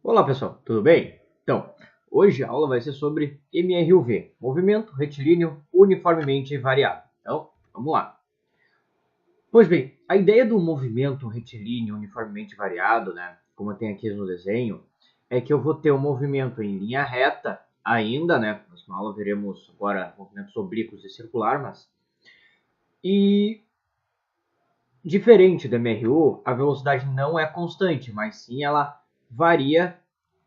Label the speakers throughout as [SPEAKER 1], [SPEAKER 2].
[SPEAKER 1] Olá pessoal, tudo bem? Então, hoje a aula vai ser sobre MRUV, movimento retilíneo uniformemente variado. Então, vamos lá. Pois bem, a ideia do movimento retilíneo uniformemente variado, né, como tem aqui no desenho, é que eu vou ter um movimento em linha reta ainda, né, na próxima aula veremos agora movimentos oblíquos e circular, e diferente do MRU, a velocidade não é constante, mas sim ela varia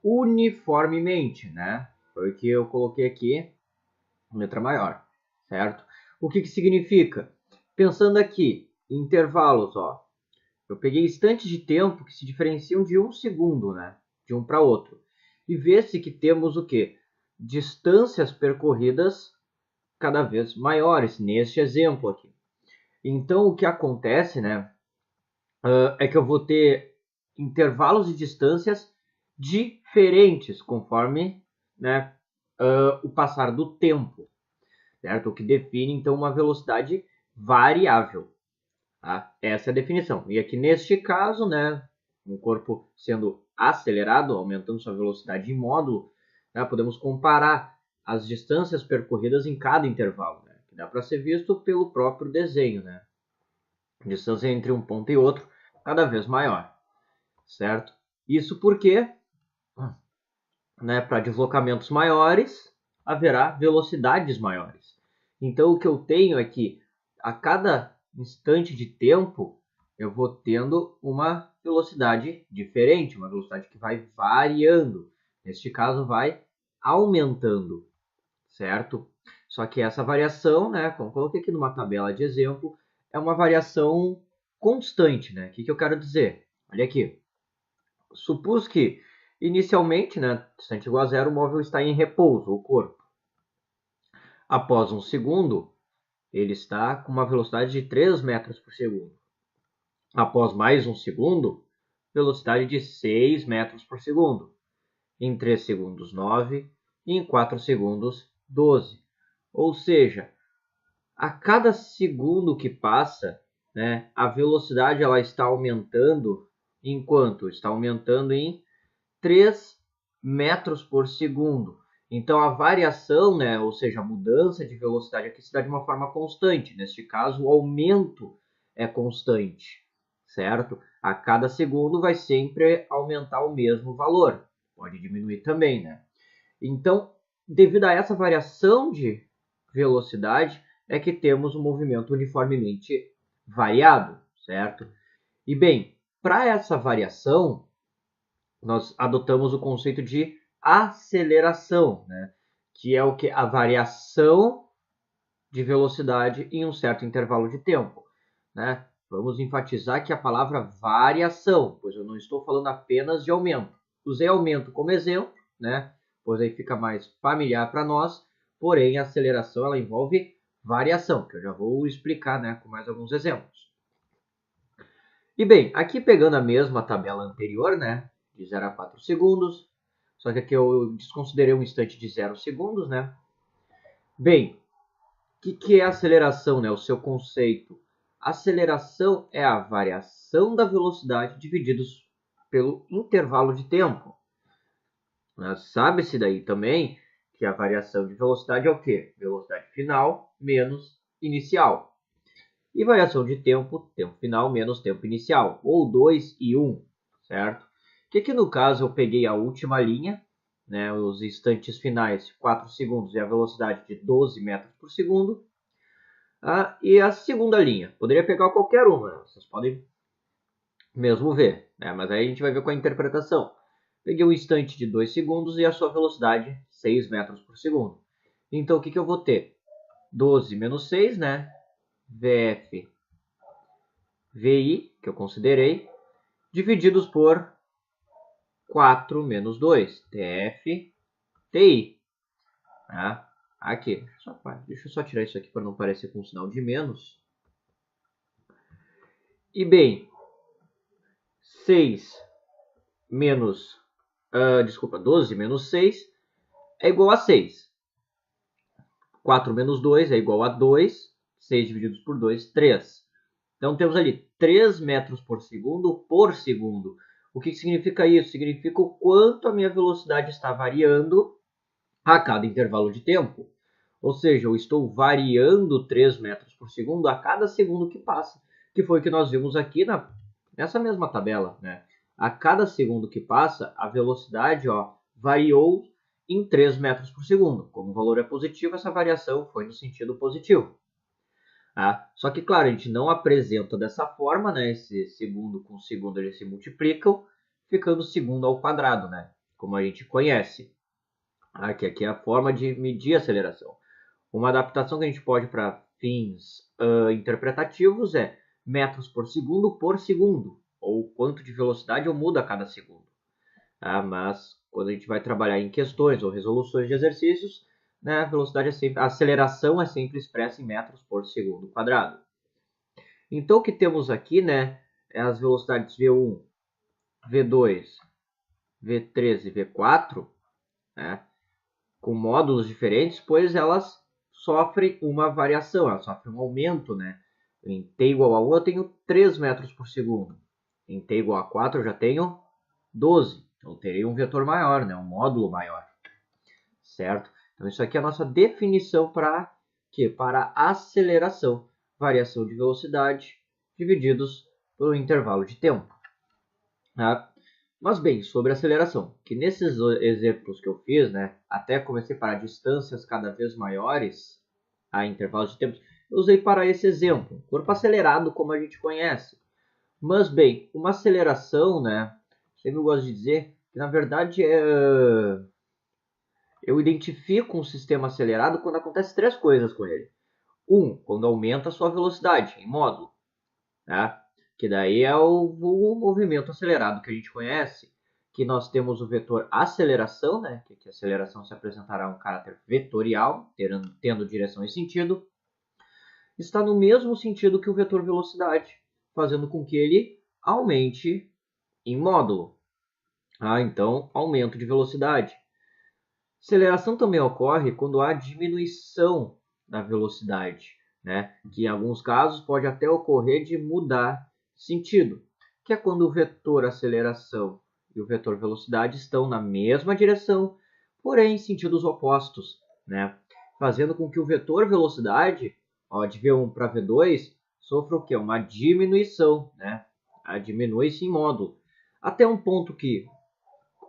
[SPEAKER 1] uniformemente, né? Foi o que eu coloquei aqui, letra maior, certo? O que significa? Pensando aqui, intervalos, ó. Eu peguei instantes de tempo que se diferenciam de um segundo, né? De um para outro. E vê-se que temos o quê? Distâncias percorridas cada vez maiores, neste exemplo aqui. Então, o que acontece, né? É que eu vou ter intervalos de distâncias diferentes conforme, né, o passar do tempo, certo? O que define então uma velocidade variável. Tá? Essa é a definição. E aqui neste caso, né, um corpo sendo acelerado, aumentando sua velocidade em módulo, né, podemos comparar as distâncias percorridas em cada intervalo, né, que dá para ser visto pelo próprio desenho, né? A distância entre um ponto e outro cada vez maior, certo? Isso porque, né, para deslocamentos maiores, haverá velocidades maiores. Então, o que eu tenho é que a cada instante de tempo, eu vou tendo uma velocidade diferente, uma velocidade que vai variando. Neste caso, vai aumentando, certo? Só que essa variação, né, como coloquei aqui numa tabela de exemplo, é uma variação constante, né? O que eu quero dizer? Olha aqui. Supus que, inicialmente, né, distante igual a zero, o móvel está em repouso, o corpo. Após um segundo, ele está com uma velocidade de 3 metros por segundo. Após mais um segundo, velocidade de 6 metros por segundo. Em 3 segundos, 9. E em 4 segundos, 12. Ou seja, a cada segundo que passa, né, a velocidade ela está aumentando, enquanto está aumentando em 3 metros por segundo. Então a variação, né, ou seja, a mudança de velocidade aqui se dá de uma forma constante. Neste caso, o aumento é constante, certo? A cada segundo vai sempre aumentar o mesmo valor. Pode diminuir também, né? Então, devido a essa variação de velocidade, é que temos um movimento uniformemente variado, certo? E bem, para essa variação, nós adotamos o conceito de aceleração, né? Que é o que? A variação de velocidade em um certo intervalo de tempo, né? Vamos enfatizar que a palavra variação, pois eu não estou falando apenas de aumento. Usei aumento como exemplo, né? Pois aí fica mais familiar para nós, porém a aceleração ela envolve variação, que eu já vou explicar, né, com mais alguns exemplos. E bem, aqui pegando a mesma tabela anterior, né, de 0 a 4 segundos, só que aqui eu desconsiderei um instante de 0 segundos, né? Bem, o que é aceleração, né? O seu conceito. Aceleração é a variação da velocidade divididos pelo intervalo de tempo. Sabe-se daí também que a variação de velocidade é o quê? Velocidade final menos inicial. E variação de tempo, tempo final menos tempo inicial, ou 2 e 1, certo? Que aqui no caso eu peguei a última linha, né, os instantes finais, 4 segundos e a velocidade de 12 metros por segundo. E a segunda linha, poderia pegar qualquer uma, né? Vocês podem mesmo ver, né? Mas aí a gente vai ver com a interpretação. Peguei um instante de 2 segundos e a sua velocidade 6 metros por segundo. Então o que eu vou ter? 12 menos 6, né? VF VI, que eu considerei, divididos por 4 menos 2, TF TI. Tá? Aqui, deixa eu só tirar isso aqui para não parecer com um sinal de menos. E bem, 6 menos, 12 menos 6 é igual a 6. 4 menos 2 é igual a 2. 6 divididos por 2, 3. Então temos ali 3 metros por segundo, O que significa isso? Significa o quanto a minha velocidade está variando a cada intervalo de tempo. Ou seja, eu estou variando 3 metros por segundo a cada segundo que passa, que foi o que nós vimos aqui nessa mesma tabela, né? A cada segundo que passa, a velocidade variou em 3 metros por segundo. Como o valor é positivo, essa variação foi no sentido positivo. Só que, claro, a gente não apresenta dessa forma, né? Esse segundo com segundo eles se multiplicam, ficando segundo ao quadrado, né? Como a gente conhece. Aqui é a forma de medir a aceleração. Uma adaptação que a gente pode para fins interpretativos é metros por segundo, ou quanto de velocidade eu mudo a cada segundo. Mas quando a gente vai trabalhar em questões ou resoluções de exercícios, né, a aceleração é sempre expressa em metros por segundo quadrado. Então o que temos aqui, né, é as velocidades V1, V2, V3 e V4, né, com módulos diferentes, pois elas sofrem uma variação, elas sofrem um aumento, né? Em t igual a 1 eu tenho 3 metros por segundo. Em t igual a 4 eu já tenho 12. Então terei um vetor maior, né? Um módulo maior. Certo? Então isso aqui é a nossa definição para quê? Para aceleração. Variação de velocidade divididos pelo intervalo de tempo. Mas bem, sobre aceleração, que nesses exemplos que eu fiz, né, até comecei para distâncias cada vez maiores, a intervalos de tempo, eu usei para esse exemplo, corpo acelerado como a gente conhece. Mas bem, uma aceleração, né, sempre eu gosto de dizer que na verdade eu identifico um sistema acelerado quando acontece 3 coisas com ele. Quando aumenta a sua velocidade em módulo, né? Que daí é o movimento acelerado que a gente conhece, que nós temos o vetor aceleração, né? Que a aceleração se apresentará um caráter vetorial, tendo direção e sentido, está no mesmo sentido que o vetor velocidade, fazendo com que ele aumente em módulo. Então, aumento de velocidade. Aceleração também ocorre quando há diminuição da velocidade, né? Que em alguns casos pode até ocorrer de mudar sentido, que é quando o vetor aceleração e o vetor velocidade estão na mesma direção, porém em sentidos opostos, né? Fazendo com que o vetor velocidade, de V1 para V2, sofra o quê? Uma diminuição, né? Diminui-se em módulo, até um ponto que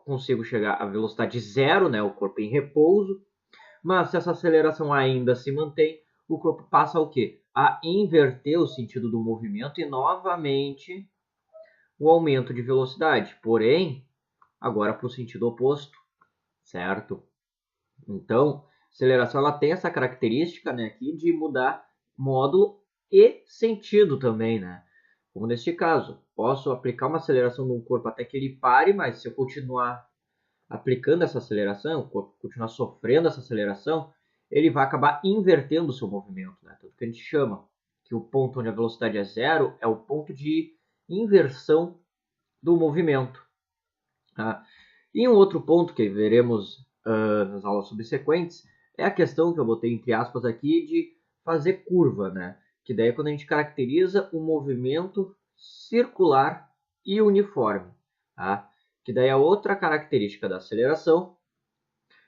[SPEAKER 1] consigo chegar à velocidade zero, né? O corpo em repouso, mas se essa aceleração ainda se mantém, o corpo passa o quê? A inverter o sentido do movimento e novamente o aumento de velocidade, porém, agora para o sentido oposto, certo? Então, a aceleração ela tem essa característica, né, aqui de mudar módulo e sentido também, né? Como neste caso, posso aplicar uma aceleração no corpo até que ele pare, mas se eu continuar aplicando essa aceleração, o corpo continuar sofrendo essa aceleração, ele vai acabar invertendo o seu movimento, né? Tanto que a gente chama que o ponto onde a velocidade é zero é o ponto de inversão do movimento. E um outro ponto que veremos nas aulas subsequentes é a questão que eu botei entre aspas aqui de fazer curva, né? Que daí é quando a gente caracteriza um movimento circular e uniforme. Que daí é outra característica da aceleração,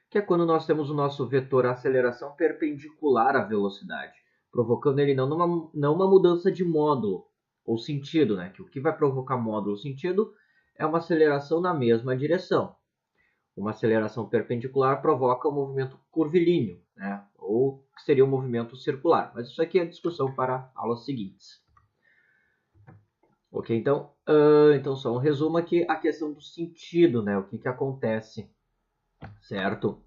[SPEAKER 1] que é quando nós temos o nosso vetor aceleração perpendicular à velocidade, provocando ele não uma mudança de módulo ou sentido, né? Que o que vai provocar módulo ou sentido é uma aceleração na mesma direção. Uma aceleração perpendicular provoca um movimento curvilíneo, né? Ou que seria um movimento circular. Mas isso aqui é discussão para aulas seguintes. Ok, então só um resumo aqui, a questão do sentido, né? O que acontece, certo?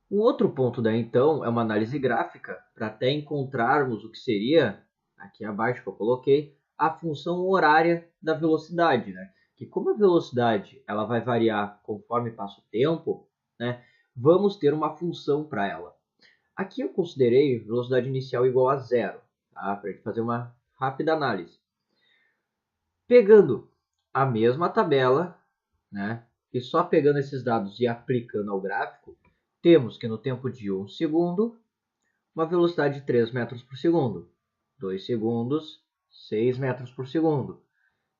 [SPEAKER 1] Um outro ponto daí, então, é uma análise gráfica, para até encontrarmos o que seria, aqui abaixo que eu coloquei, a função horária da velocidade, né? Que como a velocidade ela vai variar conforme passa o tempo, né? Vamos ter uma função para ela. Aqui eu considerei velocidade inicial igual a zero, tá? Para a gente fazer uma rápida análise. Pegando a mesma tabela, né? E só pegando esses dados e aplicando ao gráfico, temos que no tempo de 1 segundo, uma velocidade de 3 metros por segundo. 2 segundos, 6 metros por segundo.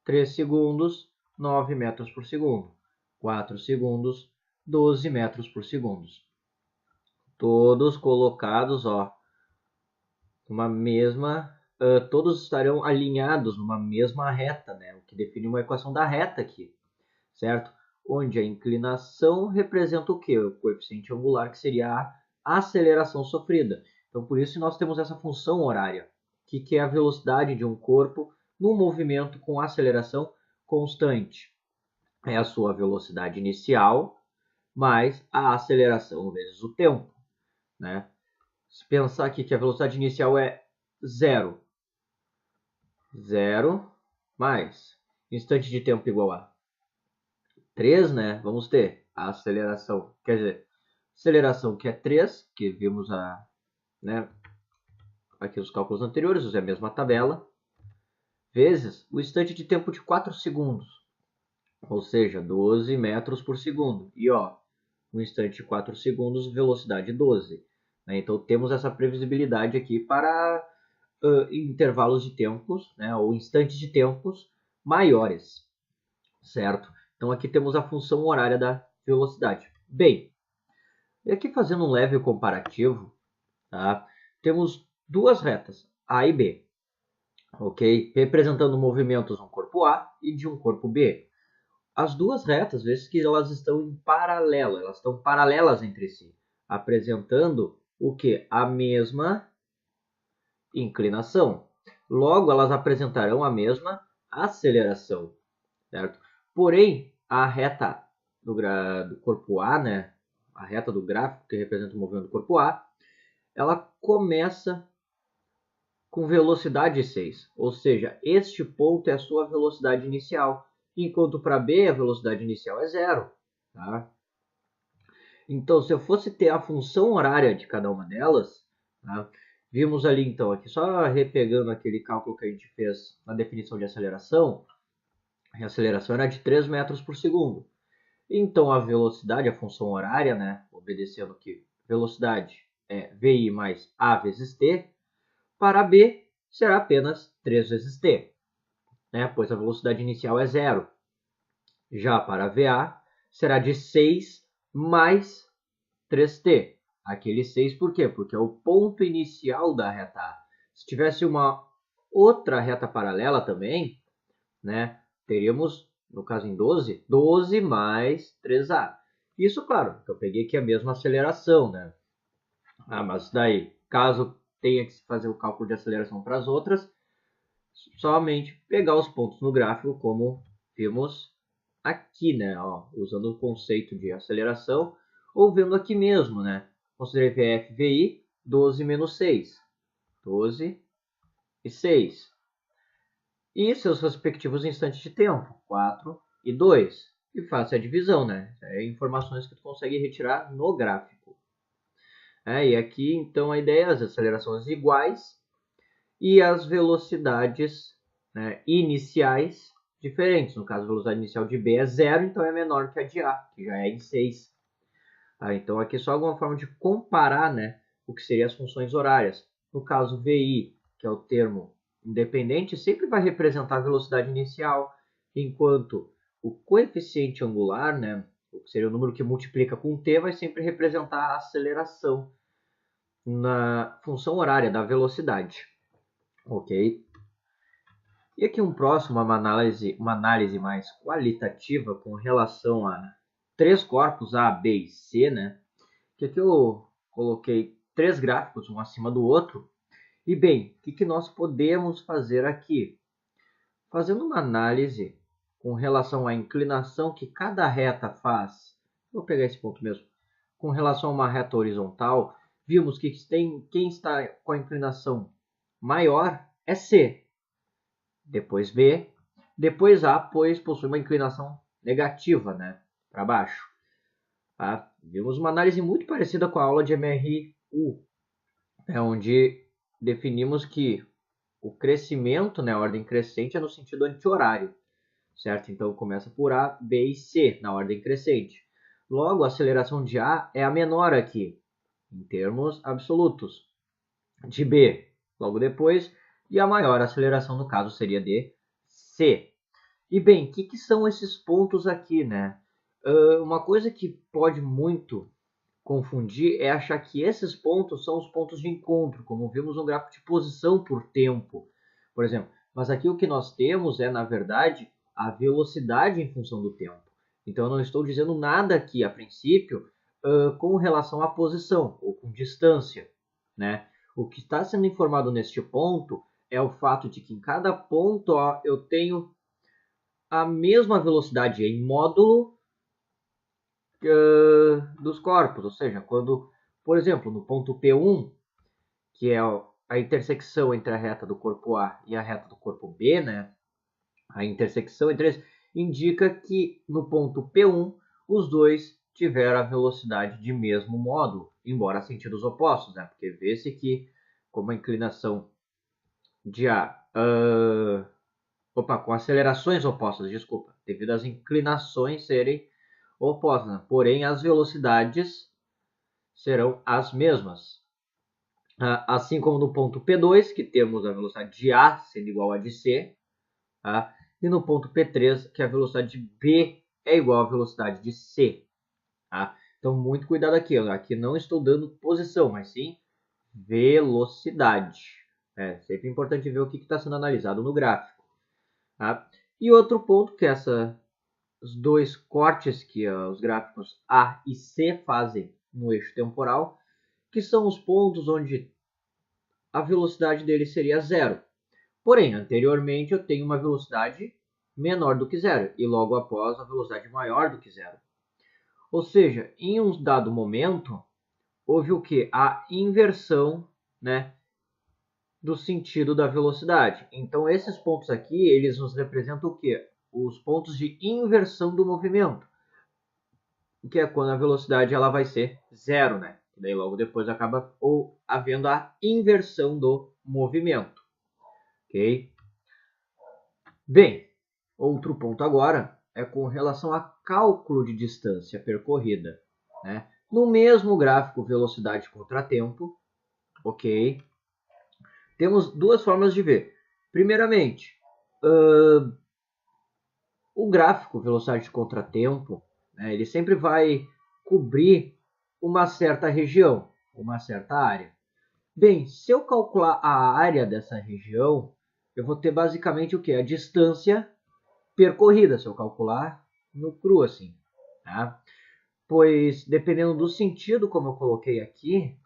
[SPEAKER 1] 3 segundos, 9 metros por segundo. 4 segundos, 12 metros por segundo. Todos colocados, ó, uma mesma, todos estarão alinhados numa mesma reta, né? O que define uma equação da reta aqui, certo? Onde a inclinação representa o quê? O coeficiente angular, que seria a aceleração sofrida. Então, por isso nós temos essa função horária, que é a velocidade de um corpo no movimento com aceleração constante. É a sua velocidade inicial mais a aceleração vezes o tempo, né? Se pensar aqui que a velocidade inicial é 0, 0 mais instante de tempo igual a 3, né? Vamos ter a aceleração, quer dizer, aceleração que é 3, que vimos né, aqui os cálculos anteriores, usei a mesma tabela, vezes o instante de tempo de 4 segundos, ou seja, 12 metros por segundo. E ó, um instante de 4 segundos, velocidade 12. Né? Então temos essa previsibilidade aqui para intervalos de tempos, né, ou instantes de tempos maiores, certo? Então aqui temos a função horária da velocidade. Bem, e aqui fazendo um leve comparativo, tá? Temos duas retas, A e B, ok? Representando movimentos de um corpo A e de um corpo B. As duas retas, vezes que elas estão em paralelo, elas estão paralelas entre si, apresentando o que? A mesma inclinação. Logo, elas apresentarão a mesma aceleração, certo? Porém, a reta do corpo A, né, a reta do gráfico que representa o movimento do corpo A, ela começa com velocidade 6, ou seja, este ponto é a sua velocidade inicial, enquanto para B a velocidade inicial é 0. Tá? Então, se eu fosse ter a função horária de cada uma delas, tá? Vimos ali então, aqui só repegando aquele cálculo que a gente fez na definição de aceleração, a aceleração era de 3 metros por segundo. Então a velocidade, a função horária, né, obedecendo que velocidade é VI mais A vezes T, para B será apenas 3 vezes T, né, pois a velocidade inicial é 0. Já para VA será de 6 mais 3T. Aquele 6 por quê? Porque é o ponto inicial da reta A. Se tivesse uma outra reta paralela também, né, teríamos, no caso em 12, 12 mais 3A. Isso, claro, eu peguei aqui a mesma aceleração, né? Mas daí, caso tenha que fazer o cálculo de aceleração para as outras, somente pegar os pontos no gráfico, como vimos aqui, né? Ó, usando o conceito de aceleração, ou vendo aqui mesmo, né? Considerei VF, VI, 12 menos 6. 12 e 6. E seus respectivos instantes de tempo, 4 e 2. E faça a divisão, né? É informações que tu consegue retirar no gráfico. E aqui, então, a ideia é as acelerações iguais e as velocidades, né, iniciais diferentes. No caso, a velocidade inicial de B é 0, então é menor que a de A, que já é em 6. Então, aqui é só alguma forma de comparar, né, o que seriam as funções horárias. No caso, VI, que é o termo independente, sempre vai representar a velocidade inicial, enquanto o coeficiente angular, né, o que seria o número que multiplica com t, vai sempre representar a aceleração na função horária da velocidade. Ok? E aqui um próximo, uma análise mais qualitativa com relação a três corpos A, B e C, né? Que aqui eu coloquei três gráficos, um acima do outro. E bem, o que nós podemos fazer aqui? Fazendo uma análise com relação à inclinação que cada reta faz, vou pegar esse ponto mesmo, com relação a uma reta horizontal, vimos que quem está com a inclinação maior é C, depois B, depois A, pois possui uma inclinação negativa, né, para baixo. Tá? Vimos uma análise muito parecida com a aula de MRU, onde definimos que o crescimento, né, a ordem crescente, é no sentido anti-horário, certo? Então começa por A, B e C, na ordem crescente. Logo, a aceleração de A é a menor aqui, em termos absolutos, de B, logo depois, e a maior aceleração, no caso, seria de C. E bem, o que são esses pontos aqui, né? Uma coisa que pode muito confundir é achar que esses pontos são os pontos de encontro, como vimos no gráfico de posição por tempo, por exemplo. Mas aqui o que nós temos é, na verdade, a velocidade em função do tempo. Então eu não estou dizendo nada aqui, a princípio, com relação à posição ou com distância, né? O que está sendo informado neste ponto é o fato de que em cada ponto eu tenho a mesma velocidade em módulo dos corpos, ou seja, quando, por exemplo, no ponto P1, que é a intersecção entre a reta do corpo A e a reta do corpo B, né? A intersecção entre eles indica que no ponto P1 os dois tiveram a velocidade de mesmo módulo, embora sentidos opostos, né? Porque vê-se que como a inclinação de A, com acelerações opostas, desculpa, devido às inclinações serem opostas, né? Porém as velocidades serão as mesmas. Assim como no ponto P2, que temos a velocidade de A sendo igual a de C, tá? E no ponto P3, que a velocidade de B é igual à velocidade de C. Tá? Então, muito cuidado aqui. Aqui não estou dando posição, mas sim velocidade. É sempre importante ver o que está sendo analisado no gráfico. Tá? E outro ponto, que os dois cortes que os gráficos A e C fazem no eixo temporal, que são os pontos onde a velocidade dele seria zero. Porém, anteriormente eu tenho uma velocidade menor do que zero e logo após a velocidade maior do que zero. Ou seja, em um dado momento, houve o que? A inversão, né, do sentido da velocidade. Então, esses pontos aqui, eles nos representam o quê? Os pontos de inversão do movimento, que é quando a velocidade ela vai ser zero, né? E daí logo depois acaba havendo a inversão do movimento. Ok? Bem, outro ponto agora é com relação a cálculo de distância percorrida, né? No mesmo gráfico velocidade contra tempo, ok? Temos duas formas de ver. Primeiramente, o gráfico velocidade contra tempo, né, ele sempre vai cobrir uma certa região, uma certa área. Bem, se eu calcular a área dessa região, eu vou ter basicamente o que? A distância percorrida, se eu calcular no cru assim, tá? Pois dependendo do sentido, como eu coloquei aqui,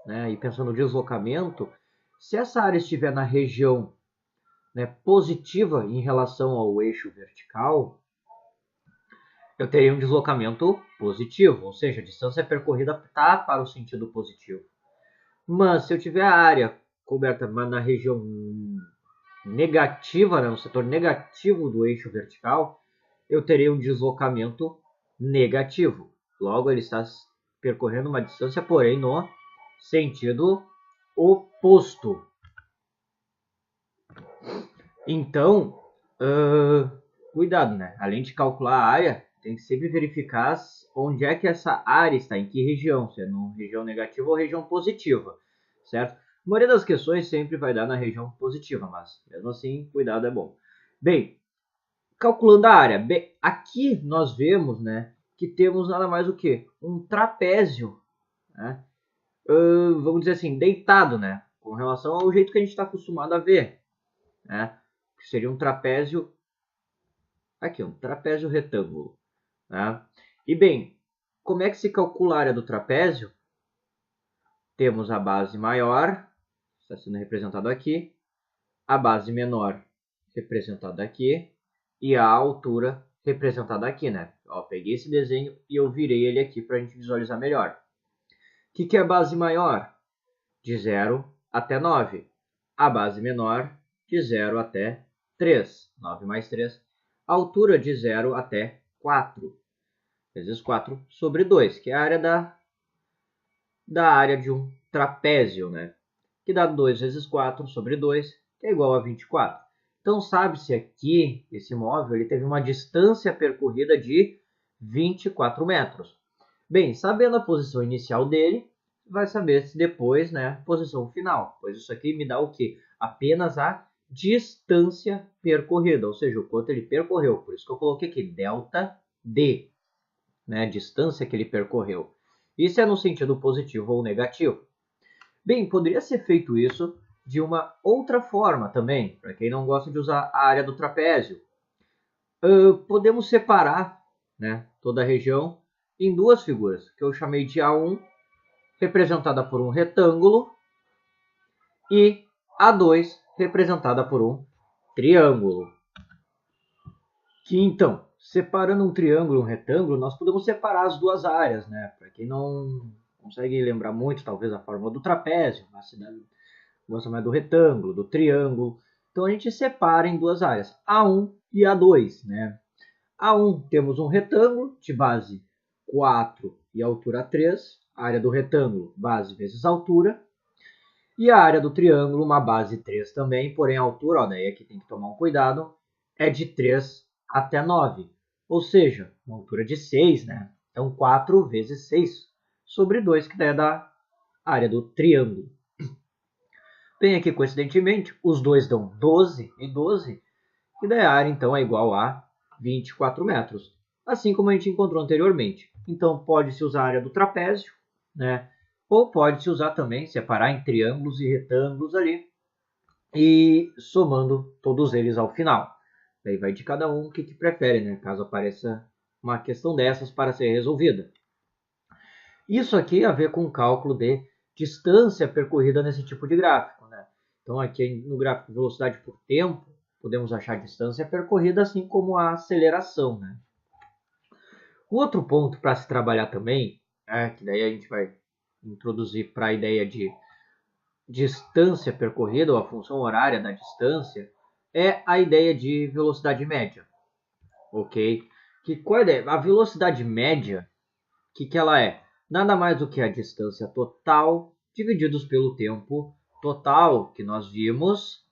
[SPEAKER 1] né, e pensando no deslocamento, se essa área estiver na região, né, positiva em relação ao eixo vertical, eu teria um deslocamento positivo, ou seja, a distância percorrida está para o sentido positivo. Mas se eu tiver a área coberta na região negativa, né, no setor negativo do eixo vertical, eu teria um deslocamento negativo. Logo, ele está percorrendo uma distância, porém, no sentido oposto. Então, cuidado, né? Além de calcular a área, tem que sempre verificar onde é que essa área está, em que região, se é na região negativa ou região positiva, certo? A maioria das questões sempre vai dar na região positiva, mas mesmo assim, cuidado é bom. Bem, calculando a área, bem, aqui nós vemos, né, que temos nada mais do que um trapézio, né, vamos dizer assim, deitado, né, com relação ao jeito que a gente está acostumado a ver, né, que seria um trapézio, aqui, um trapézio retângulo, né. E bem, como é que se calcula a área do trapézio? Temos a base maior, está sendo representado aqui, a base menor representada aqui e a altura representada aqui, né? Ó, peguei esse desenho e eu virei ele aqui para a gente visualizar melhor. O que é a base maior? De 0 até 9. A base menor, de 0 até 3. 9 mais 3. A altura de 0 até 4. Vezes 4 sobre 2, que é a área da área de um trapézio, né? Que dá 2 vezes 4 sobre 2, que é igual a 24. Então, sabe-se aqui, esse móvel ele teve uma distância percorrida de 24 metros. Bem, sabendo a posição inicial dele, vai saber se depois, né, posição final. Pois isso aqui me dá o quê? Apenas a distância percorrida, ou seja, o quanto ele percorreu. Por isso que eu coloquei aqui delta D, né? Distância que ele percorreu. Isso é no sentido positivo ou negativo. Bem, poderia ser feito isso de uma outra forma também, para quem não gosta de usar a área do trapézio. Podemos separar, né, toda a região em duas figuras, que eu chamei de A1, representada por um retângulo, e A2, representada por um triângulo. Que então, separando um triângulo e um retângulo, nós podemos separar as duas áreas, né? Para quem não consegue lembrar muito, talvez, a fórmula do trapézio, a cidade gosta mais do retângulo, do triângulo. Então a gente separa em duas áreas, A1 e A2, né? A1 temos um retângulo de base 4 e altura 3, a área do retângulo, base vezes altura, e a área do triângulo, uma base 3 também, porém a altura, ó, daí aqui tem que tomar um cuidado, é de 3 até 9, ou seja, uma altura de 6, né? Então 4 vezes 6 sobre 2, que daí é da área do triângulo. Bem, aqui coincidentemente, os dois dão 12 e 12, e daí a área então é igual a 24 metros, assim como a gente encontrou anteriormente. Então pode-se usar a área do trapézio, né? Ou pode-se usar também, separar em triângulos e retângulos ali, e somando todos eles ao final. Daí vai de cada um o que prefere, né? Caso apareça uma questão dessas para ser resolvida. Isso aqui a ver com o cálculo de distância percorrida nesse tipo de gráfico, né? Então aqui no gráfico de velocidade por tempo, podemos achar a distância percorrida, assim como a aceleração, né? Um outro ponto para se trabalhar também, que daí a gente vai introduzir para a ideia de distância percorrida, ou a função horária da distância, é a ideia de velocidade média, ok? Qual é a ideia? A velocidade média, o que ela é? Nada mais do que a distância total divididos pelo tempo total que nós vimos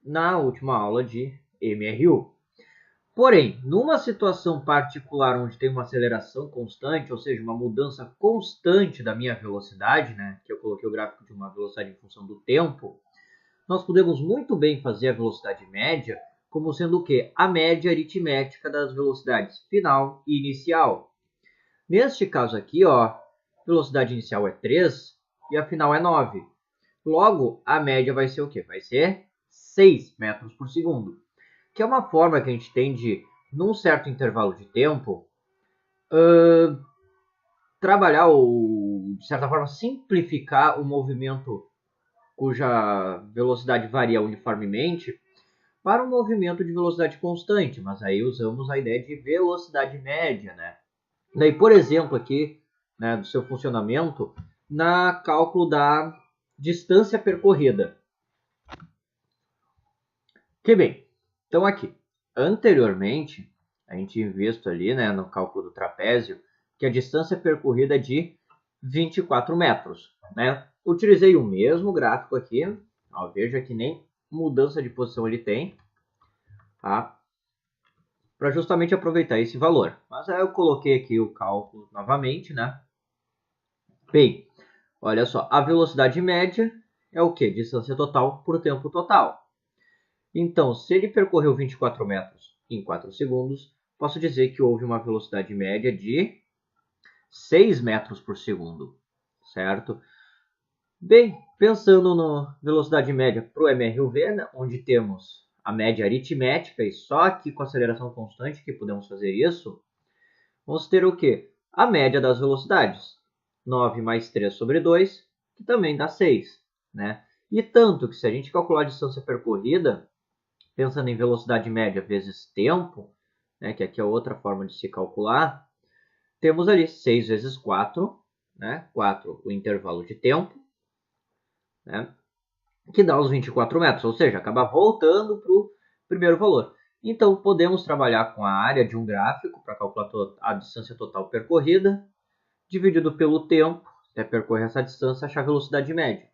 [SPEAKER 1] na última aula de MRU. Porém, numa situação particular onde tem uma aceleração constante, ou seja, uma mudança constante da minha velocidade, né, que eu coloquei o gráfico de uma velocidade em função do tempo, nós podemos muito bem fazer a velocidade média como sendo o quê? A média aritmética das velocidades final e inicial. Neste caso aqui, ó, velocidade inicial é 3 e a final é 9. Logo, a média vai ser o quê? Vai ser 6 metros por segundo. Que é uma forma que a gente tem de, num certo intervalo de tempo, trabalhar ou, de certa forma, simplificar o movimento cuja velocidade varia uniformemente para um movimento de velocidade constante. Mas aí usamos a ideia de velocidade média, né? Daí, por exemplo, aqui, né, do seu funcionamento, na cálculo da distância percorrida. Que bem, então aqui, anteriormente, a gente tinha visto ali, né, no cálculo do trapézio, que a distância percorrida é de 24 metros, né? Utilizei o mesmo gráfico aqui, ó, veja que nem mudança de posição ele tem, tá? Para justamente aproveitar esse valor. Mas aí eu coloquei aqui o cálculo novamente, né? Bem, olha só, a velocidade média é o quê? Distância total por tempo total. Então, se ele percorreu 24 metros em 4 segundos, posso dizer que houve uma velocidade média de 6 metros por segundo, certo? Bem, pensando na velocidade média para o MRUV, né, onde temos a média aritmética, e só aqui com aceleração constante que podemos fazer isso, vamos ter o quê? A média das velocidades. 9 mais 3 sobre 2, que também dá 6. Né? E tanto que se a gente calcular a distância percorrida, pensando em velocidade média vezes tempo, né, que aqui é outra forma de se calcular, temos ali 6 vezes 4, né, 4 o intervalo de tempo, né, que dá os 24 metros, ou seja, acaba voltando para o primeiro valor. Então, podemos trabalhar com a área de um gráfico para calcular a distância total percorrida, dividido pelo tempo, até percorrer essa distância, achar a velocidade média.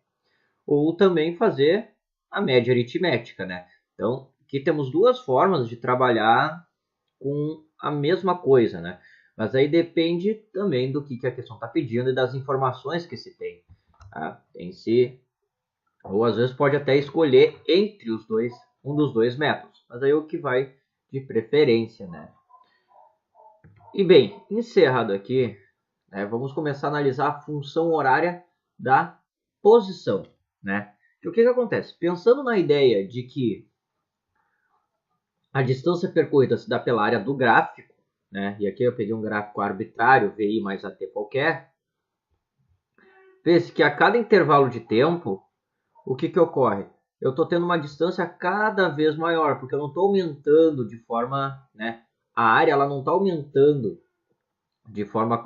[SPEAKER 1] Ou também fazer a média aritmética, né? Então, aqui temos duas formas de trabalhar com a mesma coisa, né? Mas aí depende também do que a questão está pedindo e das informações que se tem. Tá? Ou às vezes pode até escolher entre os dois um dos dois métodos. Mas aí é o que vai de preferência, né? E bem, encerrado aqui, né, vamos começar a analisar a função horária da posição, né? E o que acontece? Pensando na ideia de que a distância percorrida se dá pela área do gráfico, né? E aqui eu peguei um gráfico arbitrário, VI mais AT qualquer. Vê-se que a cada intervalo de tempo, o que ocorre? Eu estou tendo uma distância cada vez maior, porque eu não estou aumentando de forma, né? A área ela não está aumentando de forma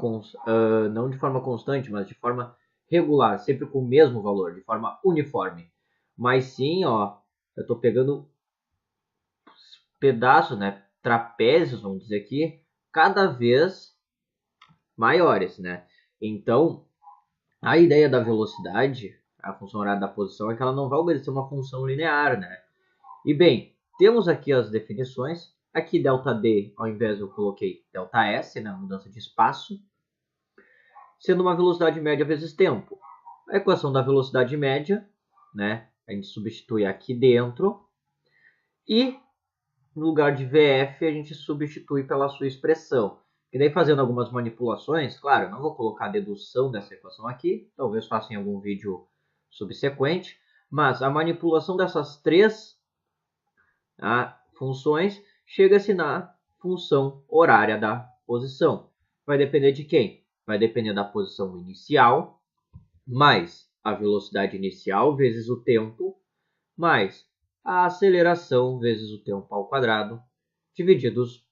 [SPEAKER 1] não de forma constante, mas de forma regular, sempre com o mesmo valor, de forma uniforme. Mas sim, ó, eu estou pegando pedaços, né, trapézios, vamos dizer aqui, cada vez maiores, né? Então, a ideia da velocidade, a função horária da posição, é que ela não vai obedecer uma função linear, né? E bem, temos aqui as definições. Aqui ΔD, ao invés eu coloquei ΔS, né, mudança de espaço, sendo uma velocidade média vezes tempo. A equação da velocidade média, né, a gente substitui aqui dentro, e no lugar de VF a gente substitui pela sua expressão. E daí fazendo algumas manipulações, claro, eu não vou colocar a dedução dessa equação aqui, talvez faça em algum vídeo subsequente, mas a manipulação dessas três funções chega-se na função horária da posição. Vai depender de quem? Vai depender da posição inicial, mais a velocidade inicial vezes o tempo, mais a aceleração vezes o tempo ao quadrado, divididos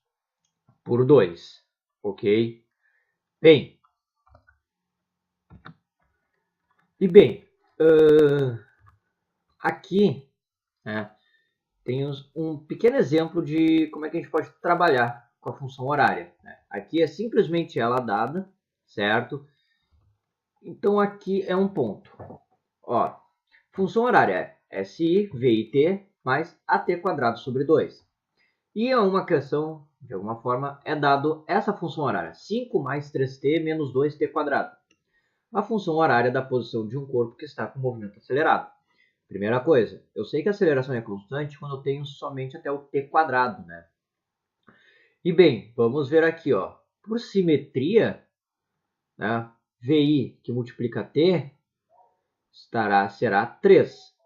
[SPEAKER 1] por 2. Ok? Bem, aqui, né, tem um pequeno exemplo de como é que a gente pode trabalhar com a função horária, né? Aqui é simplesmente ela dada, certo? Então aqui é um ponto. Ó, função horária é SI, VIT mais AT quadrado sobre 2. E é uma questão, de alguma forma, é dado essa função horária, 5 mais 3t menos 2t quadrado. A função horária da posição de um corpo que está com movimento acelerado. Primeira coisa, eu sei que a aceleração é constante quando eu tenho somente até o t quadrado, né? E bem, vamos ver aqui, ó. Por simetria, né, VI que multiplica t será 3,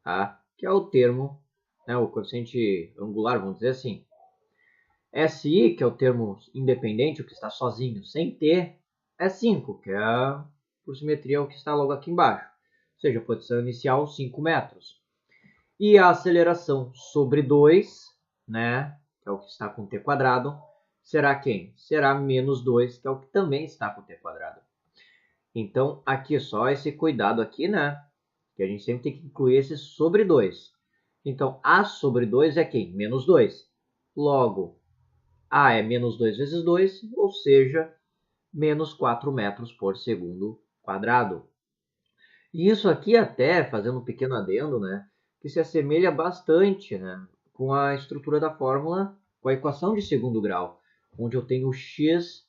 [SPEAKER 1] tá? Que é o termo, né, o coeficiente angular, vamos dizer assim. SI, que é o termo independente, o que está sozinho, sem t, é 5, que é, por simetria, o que está logo aqui embaixo. Ou seja, a posição inicial, 5 metros. E a aceleração sobre 2, né, que é o que está com t quadrado, será quem? Será menos 2, que é o que também está com t quadrado. Então, aqui só esse cuidado aqui, né? Que a gente sempre tem que incluir esse sobre 2. Então, A sobre 2 é quem? Menos 2. Logo, A é menos 2 vezes 2, ou seja, menos 4 metros por segundo quadrado. E isso aqui até, fazendo um pequeno adendo, né? Que se assemelha bastante, né, com a estrutura da fórmula, com a equação de segundo grau, onde eu tenho x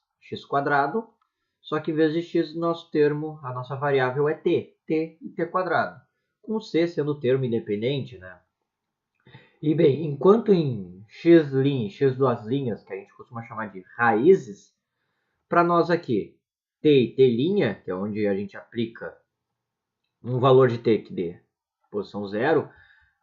[SPEAKER 1] quadrado, só que em vez de x, nosso termo, a nossa variável é t e t quadrado, com c sendo o termo independente, né? E bem, enquanto em x duas linhas, que a gente costuma chamar de raízes, para nós aqui, t e t', que é onde a gente aplica um valor de t que dê posição zero,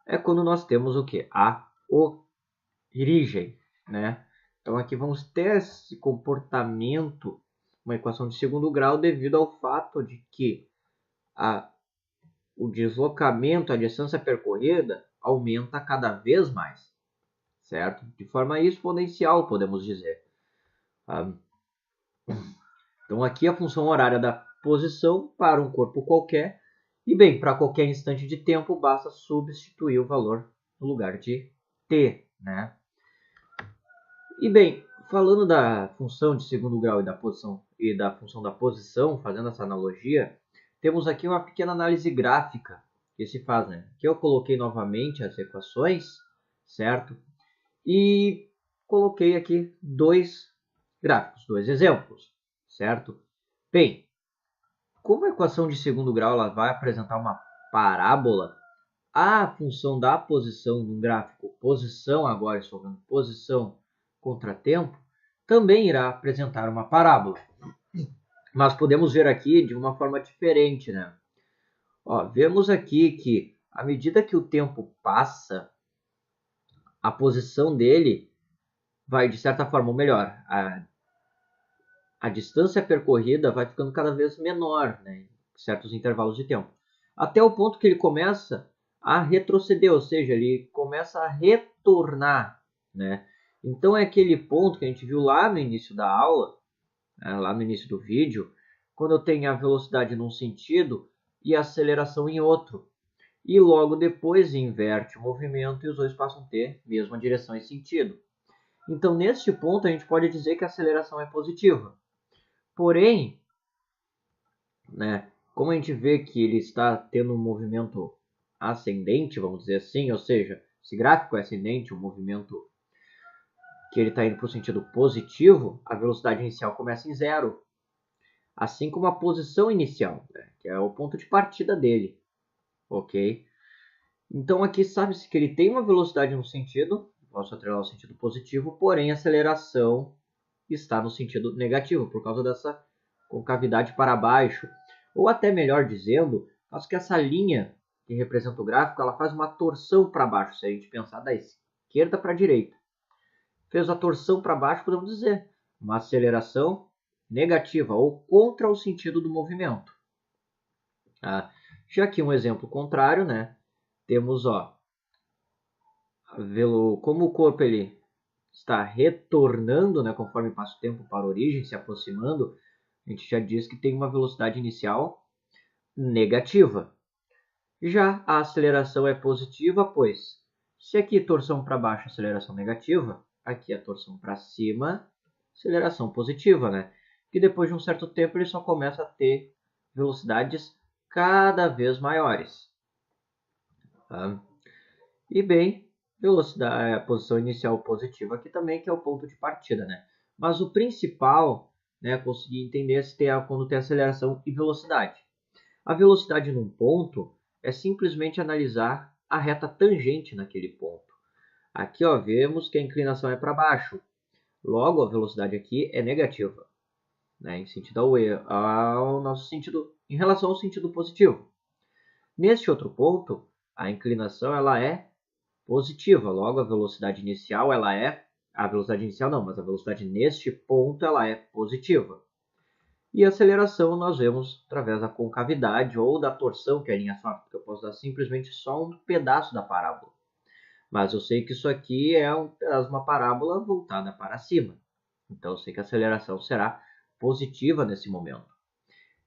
[SPEAKER 1] é quando nós temos o que? A origem, né? Então aqui vamos ter esse comportamento, uma equação de segundo grau, devido ao fato de que o deslocamento, a distância percorrida, aumenta cada vez mais, certo? De forma exponencial, podemos dizer. Então aqui a função horária da posição para um corpo qualquer. E bem, para qualquer instante de tempo, basta substituir o valor no lugar de t, né? E bem, falando da função de segundo grau e da função da posição, fazendo essa analogia, temos aqui uma pequena análise gráfica que se faz, né? Que eu coloquei novamente as equações, certo? E coloquei aqui dois gráficos, dois exemplos, certo? Bem, como a equação de segundo grau ela vai apresentar uma parábola, a função da posição no gráfico, posição agora estou vendo posição contra tempo, também irá apresentar uma parábola. Mas podemos ver aqui de uma forma diferente, né? Ó, vemos aqui que à medida que o tempo passa, a posição dele vai, de certa forma, ou melhor, a distância percorrida vai ficando cada vez menor, né, em certos intervalos de tempo. Até o ponto que ele começa a retroceder, ou seja, ele começa a retornar, né? Então é aquele ponto que a gente viu lá no início da aula, né, lá no início do vídeo, quando eu tenho a velocidade num sentido e a aceleração em outro. E logo depois inverte o movimento e os dois passam a ter mesma direção e sentido. Então, neste ponto, a gente pode dizer que a aceleração é positiva. Porém, né, como a gente vê que ele está tendo um movimento ascendente, vamos dizer assim, ou seja, esse gráfico é ascendente, o movimento que ele está indo para o sentido positivo, a velocidade inicial começa em zero, assim como a posição inicial, né, que é o ponto de partida dele, ok? Então aqui sabe-se que ele tem uma velocidade no sentido, posso atrelar o sentido positivo, porém a aceleração está no sentido negativo, por causa dessa concavidade para baixo. Ou até melhor dizendo, caso que essa linha que representa o gráfico, ela faz uma torção para baixo, se a gente pensar da esquerda para a direita. Fez a torção para baixo, podemos dizer, uma aceleração negativa ou contra o sentido do movimento. Já aqui um exemplo contrário, né? Temos, ó, como o corpo ele está retornando, né, conforme passa o tempo para a origem, se aproximando, a gente já diz que tem uma velocidade inicial negativa. Já a aceleração é positiva, pois se aqui torção para baixo, aceleração negativa, aqui a torção para cima, aceleração positiva, né? Que depois de um certo tempo ele só começa a ter velocidades cada vez maiores. Tá? E bem, velocidade, a posição inicial positiva aqui também, que é o ponto de partida, né? Mas o principal, né, conseguir entender se tem quando tem aceleração e velocidade. A velocidade num ponto é simplesmente analisar a reta tangente naquele ponto. Aqui, ó, vemos que a inclinação é para baixo. Logo, a velocidade aqui é negativa, né, em sentido ao nosso sentido, em relação ao sentido positivo. Neste outro ponto, a inclinação ela é positiva. Logo, a velocidade inicial ela é... A velocidade inicial não, mas a velocidade neste ponto ela é positiva. E a aceleração nós vemos através da concavidade ou da torção, que é a linha só, porque eu posso dar simplesmente só um pedaço da parábola. Mas eu sei que isso aqui é um pedaço de uma parábola voltada para cima. Então eu sei que a aceleração será positiva nesse momento.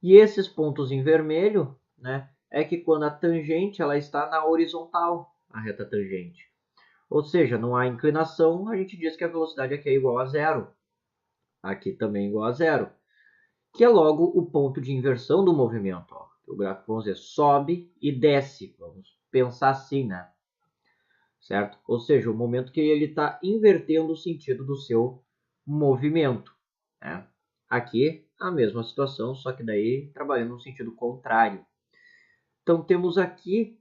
[SPEAKER 1] E esses pontos em vermelho, né, é que quando a tangente ela está na horizontal, a reta tangente. Ou seja, não há inclinação, a gente diz que a velocidade aqui é igual a zero. Aqui também é igual a zero. Que é logo o ponto de inversão do movimento. Ó. O gráfico, vamos dizer, sobe e desce. Vamos pensar assim, né? Certo? Ou seja, o momento que ele está invertendo o sentido do seu movimento. Né? Aqui, a mesma situação, só que daí trabalhando no sentido contrário. Então, temos aqui,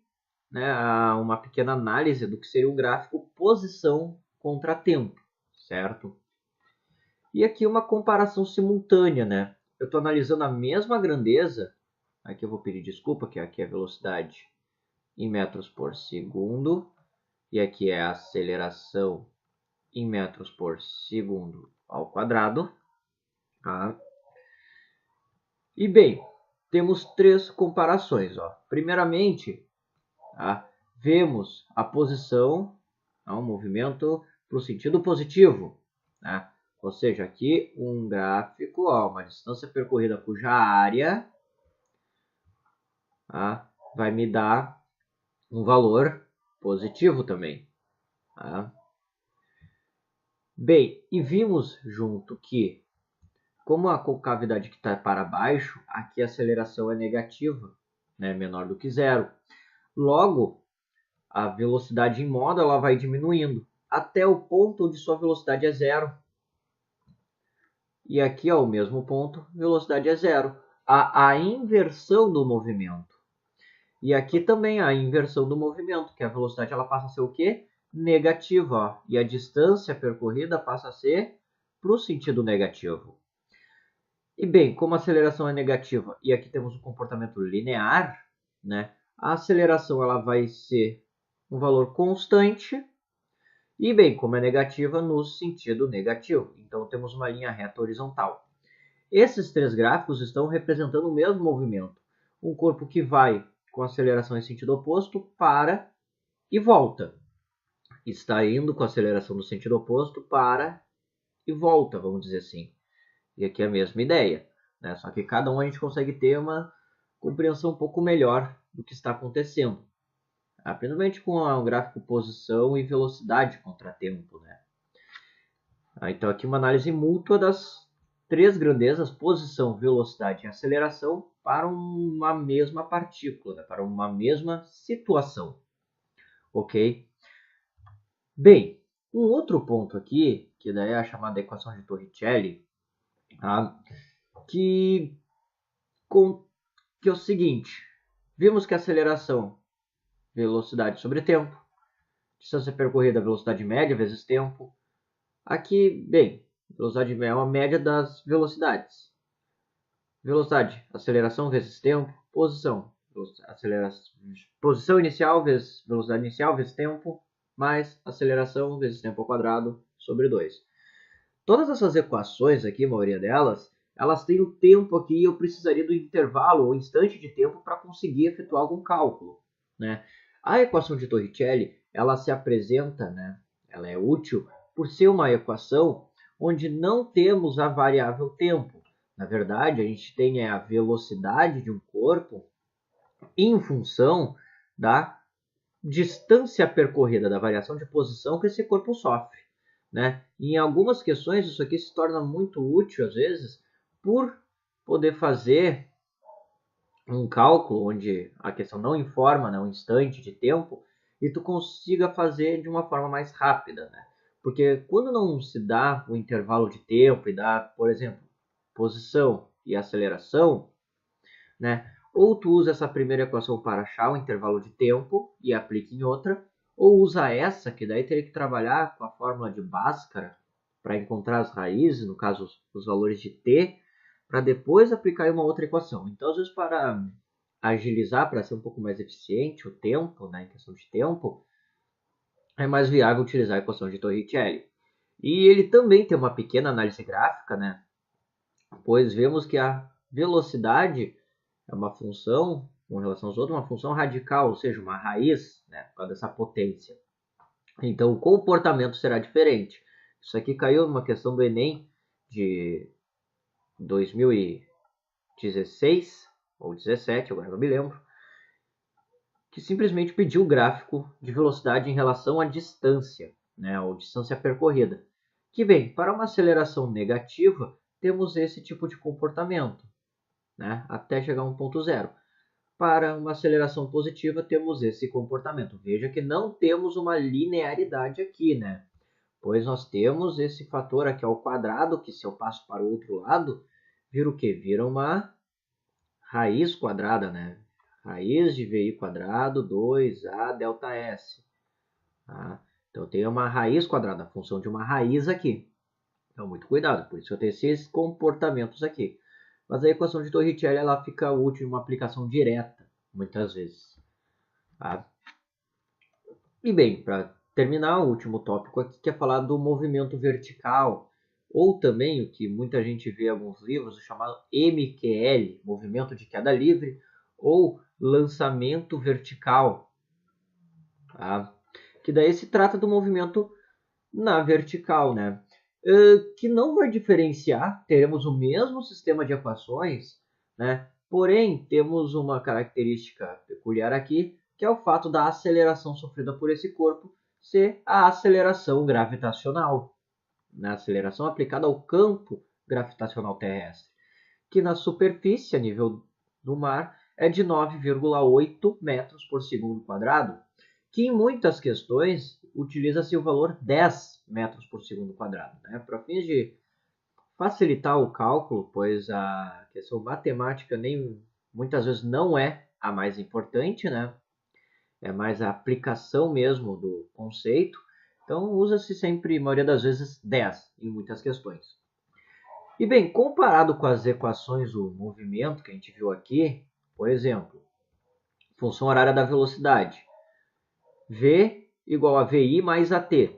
[SPEAKER 1] né, uma pequena análise do que seria o gráfico posição contra tempo, certo? E aqui uma comparação simultânea, né? Eu estou analisando a mesma grandeza, aqui eu vou pedir desculpa, que aqui é a velocidade em metros por segundo, e aqui é a aceleração em metros por segundo ao quadrado. Tá? E bem, temos três comparações. Ó. Primeiramente, tá? Vemos a posição, o movimento para o sentido positivo. Tá? Ou seja, aqui um gráfico, ó, uma distância percorrida cuja área, tá, vai me dar um valor positivo também. Tá? Bem, e vimos junto que, como a concavidade que está para baixo, aqui a aceleração é negativa, né, menor do que zero. Logo, a velocidade em moda ela vai diminuindo até o ponto onde sua velocidade é zero. E aqui, ó, o mesmo ponto, velocidade é zero. A inversão do movimento. E aqui também a inversão do movimento, que a velocidade ela passa a ser o quê? Negativa, ó, e a distância percorrida passa a ser para o sentido negativo. E bem, como a aceleração é negativa e aqui temos um comportamento linear, né? A aceleração ela vai ser um valor constante e bem, como é negativa, no sentido negativo. Então temos uma linha reta horizontal. Esses três gráficos estão representando o mesmo movimento. Um corpo que vai com aceleração em sentido oposto para e volta. Está indo com aceleração no sentido oposto para e volta, vamos dizer assim. E aqui é a mesma ideia, né? Só que cada um a gente consegue ter uma compreensão um pouco melhor do que está acontecendo. Principalmente com o gráfico posição e velocidade contra tempo, né? Então aqui uma análise mútua das três grandezas, posição, velocidade e aceleração, para uma mesma partícula, né? Para uma mesma situação. Ok? Bem, um outro ponto aqui, que daí é a chamada equação de Torricelli, tá? que é o seguinte, vimos que a aceleração, velocidade sobre tempo, distância percorrida, velocidade média vezes tempo. Aqui, bem, velocidade é uma média das velocidades. Velocidade, aceleração vezes tempo, posição, posição inicial vezes velocidade inicial vezes tempo, mais aceleração vezes tempo ao quadrado sobre 2. Todas essas equações aqui, a maioria delas, elas têm o tempo aqui e eu precisaria do intervalo ou instante de tempo para conseguir efetuar algum cálculo, né? A equação de Torricelli, ela se apresenta, né? Ela é útil por ser uma equação onde não temos a variável tempo. Na verdade, a gente tem a velocidade de um corpo em função da distância percorrida, da variação de posição que esse corpo sofre, né? E em algumas questões isso aqui se torna muito útil às vezes por poder fazer um cálculo onde a questão não informa, né, um instante de tempo e tu consiga fazer de uma forma mais rápida, né? Porque quando não se dá o intervalo de tempo e dá, por exemplo, posição e aceleração, né? Ou tu usa essa primeira equação para achar o intervalo de tempo e aplica em outra, ou usa essa, que daí teria que trabalhar com a fórmula de Bhaskara para encontrar as raízes, no caso os valores de t, para depois aplicar em uma outra equação. Então, às vezes, para agilizar, para ser um pouco mais eficiente o tempo, né, em questão de tempo, é mais viável utilizar a equação de Torricelli. E ele também tem uma pequena análise gráfica, né, pois vemos que a velocidade é uma função, com relação aos outros, uma função radical, ou seja, uma raiz, né, por causa dessa potência. Então, o comportamento será diferente. Isso aqui caiu numa questão do Enem de 2016 ou 17, agora não me lembro, que simplesmente pediu o gráfico de velocidade em relação à distância, né, ou distância percorrida. Que bem, para uma aceleração negativa, temos esse tipo de comportamento, né, até chegar a 1.0. Para uma aceleração positiva, temos esse comportamento. Veja que não temos uma linearidade aqui, né? Pois nós temos esse fator aqui ao quadrado, que se eu passo para o outro lado, vira o quê? Vira uma raiz quadrada, né? Raiz de VI quadrado 2A delta S. Tá? Então, eu tenho uma raiz quadrada, a função de uma raiz aqui. Então, muito cuidado, por isso eu tenho esses comportamentos aqui. Mas a equação de Torricelli ela fica útil em uma aplicação direta, muitas vezes. Tá? E bem, para terminar, o último tópico aqui que é falar do movimento vertical, ou também o que muita gente vê em alguns livros, o chamado MQL, movimento de queda livre, ou lançamento vertical. Tá? Que daí se trata do movimento na vertical, né? Que não vai diferenciar, teremos o mesmo sistema de equações, né? Porém, temos uma característica peculiar aqui, que é o fato da aceleração sofrida por esse corpo ser a aceleração gravitacional, né? A aceleração aplicada ao campo gravitacional terrestre, que na superfície, a nível do mar, é de 9,8 metros por segundo quadrado, que em muitas questões utiliza-se o valor 10 metros por segundo quadrado, né? Para fins de facilitar o cálculo, pois a questão matemática nem muitas vezes não é a mais importante, né? É mais a aplicação mesmo do conceito. Então, usa-se sempre, a maioria das vezes, 10 em muitas questões. E bem, comparado com as equações do movimento que a gente viu aqui, por exemplo, função horária da velocidade. V igual a VI mais AT.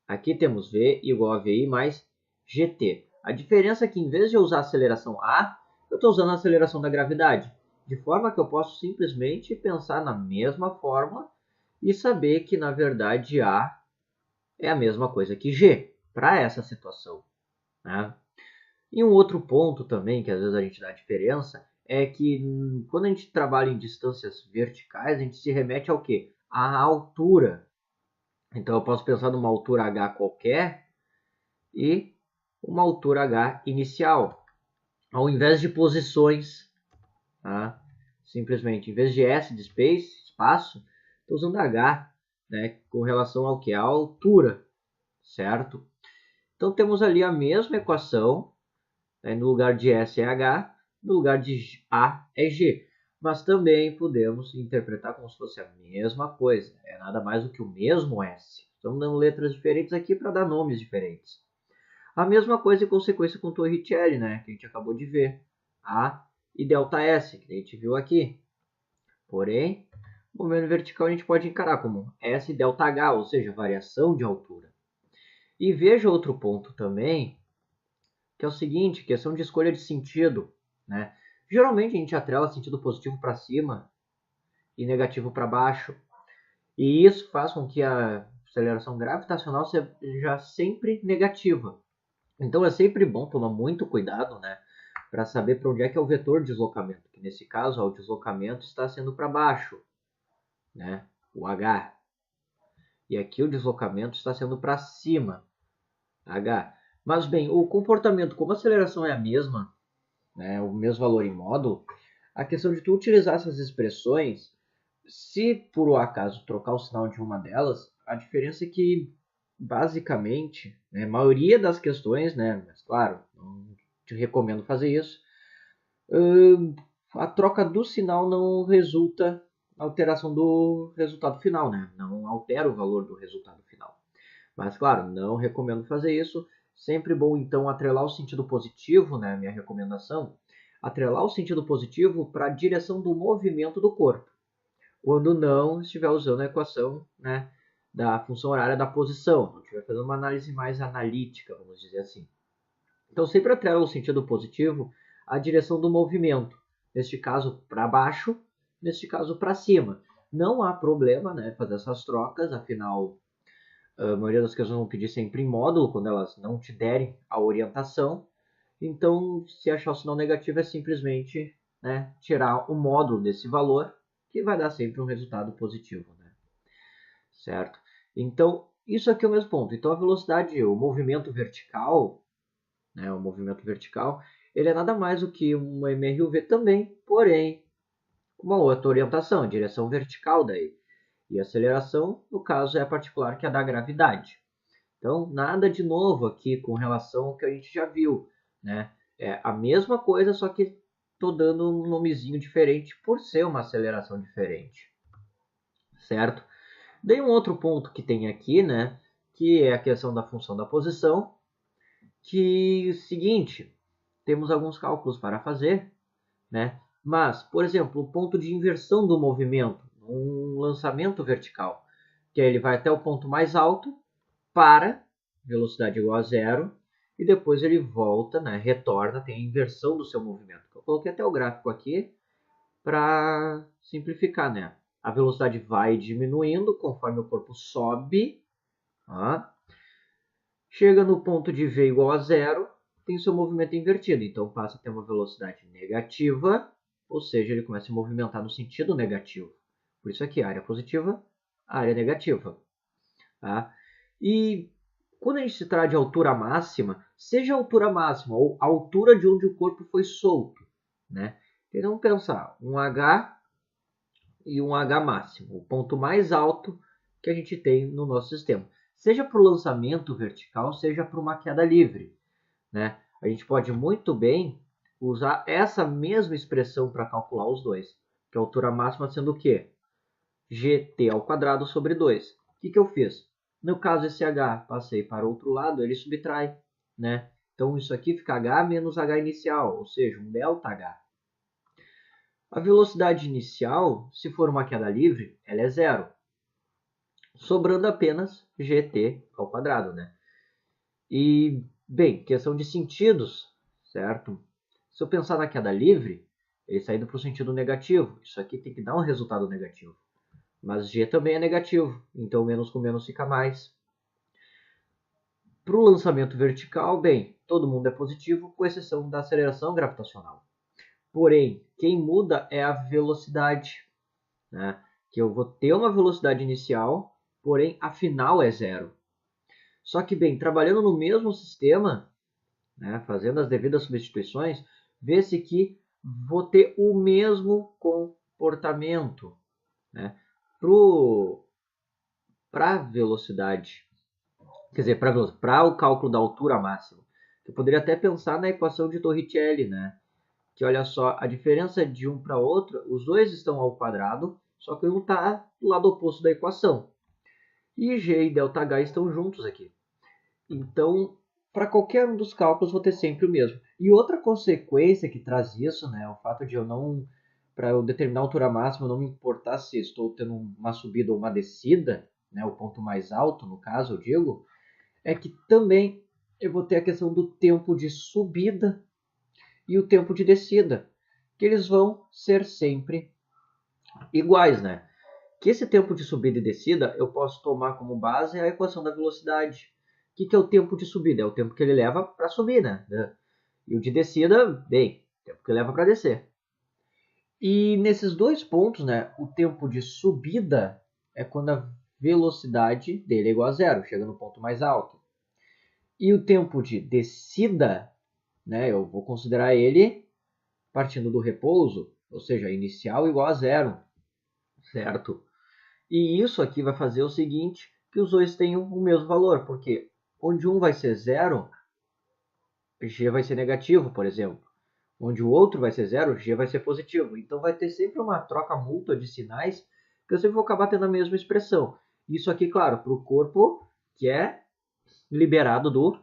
[SPEAKER 1] Aqui temos V igual a VI mais GT. A diferença é que, em vez de eu usar a aceleração A, eu estou usando a aceleração da gravidade. De forma que eu posso simplesmente pensar na mesma fórmula e saber que, na verdade, A é a mesma coisa que G para essa situação, né? E um outro ponto também, que às vezes a gente dá diferença, é que quando a gente trabalha em distâncias verticais, a gente se remete ao quê? À altura. Então eu posso pensar numa altura h qualquer e uma altura h inicial. Ao invés de posições, tá? Simplesmente, em vez de s de space, espaço, estou usando h, né, com relação ao que? A altura, certo? Então temos ali a mesma equação, né, no lugar de s é h, no lugar de a é g. Mas também podemos interpretar como se fosse a mesma coisa. É nada mais do que o mesmo s. Estamos dando letras diferentes aqui para dar nomes diferentes. A mesma coisa em consequência com Torricelli, né, que a gente acabou de ver. A e ΔS, que a gente viu aqui. Porém, o movimento vertical a gente pode encarar como S ΔH, ou seja, variação de altura. E veja outro ponto também, que é o seguinte, questão de escolha de sentido, né? Geralmente a gente atrela sentido positivo para cima e negativo para baixo. E isso faz com que a aceleração gravitacional seja sempre negativa. Então é sempre bom tomar muito cuidado, né, para saber para onde é que é o vetor de deslocamento. Que nesse caso, ó, o deslocamento está sendo para baixo, né, o H. E aqui o deslocamento está sendo para cima, H. Mas bem, o comportamento, como a aceleração é a mesma, né, o mesmo valor em módulo, a questão de tu utilizar essas expressões, se por um acaso trocar o sinal de uma delas, a diferença é que, basicamente, né, a maioria das questões, né, mas claro, não te recomendo fazer isso, a troca do sinal não resulta na alteração do resultado final, né? Não altera o valor do resultado final. Mas, claro, não recomendo fazer isso. Sempre bom, então, atrelar o sentido positivo, né? Minha recomendação, atrelar o sentido positivo para a direção do movimento do corpo. Quando não estiver usando a equação, né, da função horária da posição. Não estiver fazendo uma análise mais analítica, vamos dizer assim. Então, sempre atrela o sentido positivo à direção do movimento. Neste caso, para baixo, neste caso, para cima. Não há problema, né, fazer essas trocas, afinal, a maioria das questões vão pedir sempre em módulo, quando elas não te derem a orientação. Então, se achar o sinal negativo, é simplesmente, né, tirar o módulo desse valor, que vai dar sempre um resultado positivo, né? Certo? Então, isso aqui é o mesmo ponto. Então, a velocidade, o movimento vertical, né, o movimento vertical, ele é nada mais do que uma MRUV também, porém, uma outra orientação, direção vertical daí. E a aceleração, no caso, é a particular, que é a da gravidade. Então, nada de novo aqui com relação ao que a gente já viu, né? É a mesma coisa, só que estou dando um nomezinho diferente por ser uma aceleração diferente, certo? Daí um outro ponto que tem aqui, né, que é a questão da função da posição, que é o seguinte, temos alguns cálculos para fazer, né? Mas, por exemplo, o ponto de inversão do movimento, um lançamento vertical, que ele vai até o ponto mais alto, para, velocidade igual a zero, e depois ele volta, né, retorna, tem a inversão do seu movimento. Eu coloquei até o gráfico aqui para simplificar, né? A velocidade vai diminuindo conforme o corpo sobe, tá? Chega no ponto de V igual a zero, tem seu movimento invertido, então passa a ter uma velocidade negativa, ou seja, ele começa a se movimentar no sentido negativo. Por isso aqui, área positiva, área negativa. Tá? E quando a gente se trata de altura máxima, seja a altura máxima ou a altura de onde o corpo foi solto, né? Então vamos pensar, um H e um H máximo, o ponto mais alto que a gente tem no nosso sistema. Seja para o lançamento vertical, seja para uma queda livre, né? A gente pode muito bem usar essa mesma expressão para calcular os dois. que é a altura máxima sendo o quê? Gt ao quadrado sobre 2. O que eu fiz? No caso, esse h passei para o outro lado, ele subtrai, né? Então, isso aqui fica h menos h inicial, ou seja, um ΔH. A velocidade inicial, se for uma queda livre, ela é zero, sobrando apenas gt ao quadrado, né? E, bem, questão de sentidos, certo? Se eu pensar na queda livre, ele está indo para o sentido negativo. Isso aqui tem que dar um resultado negativo. Mas g também é negativo, então menos com menos fica mais. Para o lançamento vertical, bem, todo mundo é positivo, com exceção da aceleração gravitacional. Porém, quem muda é a velocidade, né? Que eu vou ter uma velocidade inicial, porém a final é zero. Só que, bem, trabalhando no mesmo sistema, né, fazendo as devidas substituições, vê-se que vou ter o mesmo comportamento, né? Para a velocidade, quer dizer, para o cálculo da altura máxima. Eu poderia até pensar na equação de Torricelli, né? Que olha só, a diferença de um para outro, os dois estão ao quadrado, só que um está do lado oposto da equação. E g e ΔH estão juntos aqui. Então, para qualquer um dos cálculos, vou ter sempre o mesmo. E outra consequência que traz isso, né, o fato de eu não, para eu determinar a altura máxima, eu não me importar se estou tendo uma subida ou uma descida, né, o ponto mais alto, no caso, eu digo, é que também eu vou ter a questão do tempo de subida e o tempo de descida, que eles vão ser sempre iguais, né? Que esse tempo de subida e descida eu posso tomar como base a equação da velocidade. O que é o tempo de subida? É o tempo que ele leva para subir, né? E o de descida, bem, o tempo que ele leva para descer. E nesses dois pontos, né, o tempo de subida é quando a velocidade dele é igual a zero, chega no ponto mais alto. E o tempo de descida, né, eu vou considerar ele partindo do repouso, ou seja, inicial igual a zero, certo? E isso aqui vai fazer o seguinte, que os dois tenham o mesmo valor, porque onde um vai ser zero, g vai ser negativo, por exemplo. Onde o outro vai ser zero, g vai ser positivo. Então vai ter sempre uma troca mútua de sinais, que eu sempre vou acabar tendo a mesma expressão. Isso aqui, claro, para o corpo que é liberado do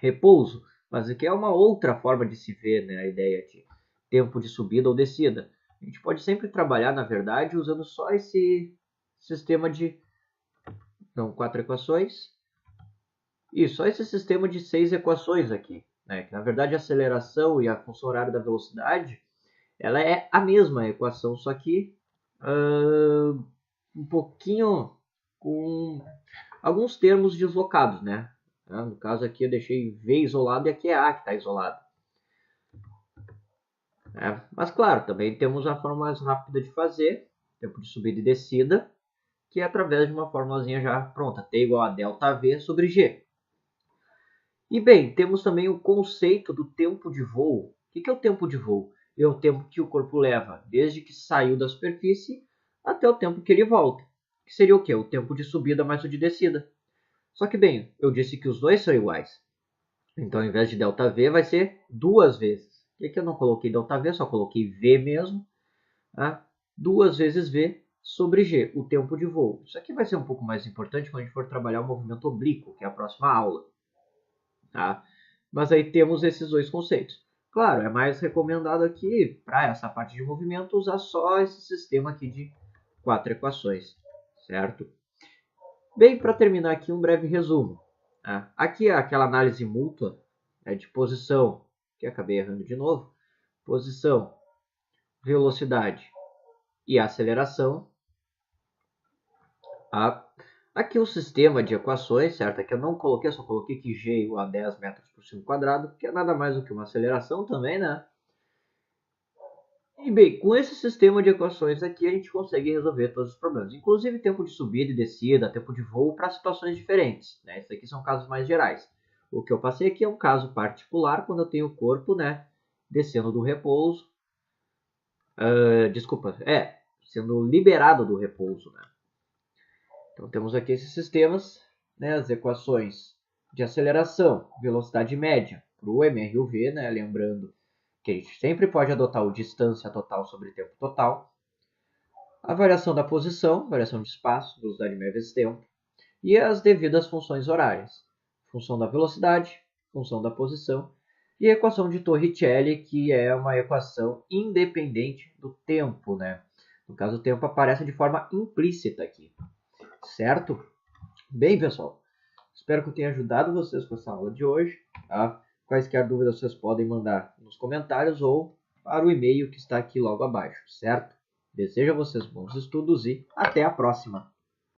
[SPEAKER 1] repouso. Mas aqui é uma outra forma de se ver, né, a ideia de tempo de subida ou descida. A gente pode sempre trabalhar, na verdade, usando só esse sistema de... Não, 4 equações. E só esse sistema de 6 equações aqui, né? Que na verdade a aceleração e a função horária da velocidade, ela é a mesma equação, só que um pouquinho com alguns termos deslocados, né? No caso aqui eu deixei V isolado e aqui é A que está isolado. Mas claro, também temos a forma mais rápida de fazer, tempo de subida e descida, que é através de uma formulazinha já pronta, T igual a ΔV sobre G. E bem, temos também o conceito do tempo de voo. O que é o tempo de voo? É o tempo que o corpo leva desde que saiu da superfície até o tempo que ele volta. Que seria o quê? O tempo de subida mais o de descida. Só que bem, eu disse que os dois são iguais. Então, ao invés de ΔV, vai ser duas vezes. E aqui eu não coloquei ΔV, só coloquei V mesmo. Tá? Duas vezes V sobre G, o tempo de voo. Isso aqui vai ser um pouco mais importante quando a gente for trabalhar o movimento oblíquo, que é a próxima aula. Tá? Mas aí temos esses dois conceitos. Claro, é mais recomendado aqui, para essa parte de movimento, usar só esse sistema aqui de 4 equações, certo? Bem, para terminar aqui, um breve resumo. Tá? Aqui é aquela análise mútua, né, de posição, que acabei errando de novo, posição, velocidade e aceleração. Aqui o sistema de equações, certo? Aqui eu não coloquei, só coloquei que g é igual a 10 metros por segundo quadrado, que é nada mais do que uma aceleração também, né? E bem, com esse sistema de equações aqui a gente consegue resolver todos os problemas, inclusive tempo de subida e descida, tempo de voo para situações diferentes, né? Esses aqui são casos mais gerais. O que eu passei aqui é um caso particular, quando eu tenho o corpo, né, descendo do repouso, sendo liberado do repouso, né? Então temos aqui esses sistemas, né, as equações de aceleração, velocidade média para o mr e o v, né, lembrando que a gente sempre pode adotar o distância total sobre tempo total. a variação da posição, variação de espaço, velocidade média vezes tempo, e as devidas funções horárias, função da velocidade, função da posição, e a equação de Torricelli, que é uma equação independente do tempo, né? No caso, o tempo aparece de forma implícita aqui, certo? Bem, pessoal, espero que eu tenha ajudado vocês com essa aula de hoje. Tá? Quaisquer dúvidas vocês podem mandar nos comentários ou para o e-mail que está aqui logo abaixo, certo? Desejo a vocês bons estudos e até a próxima!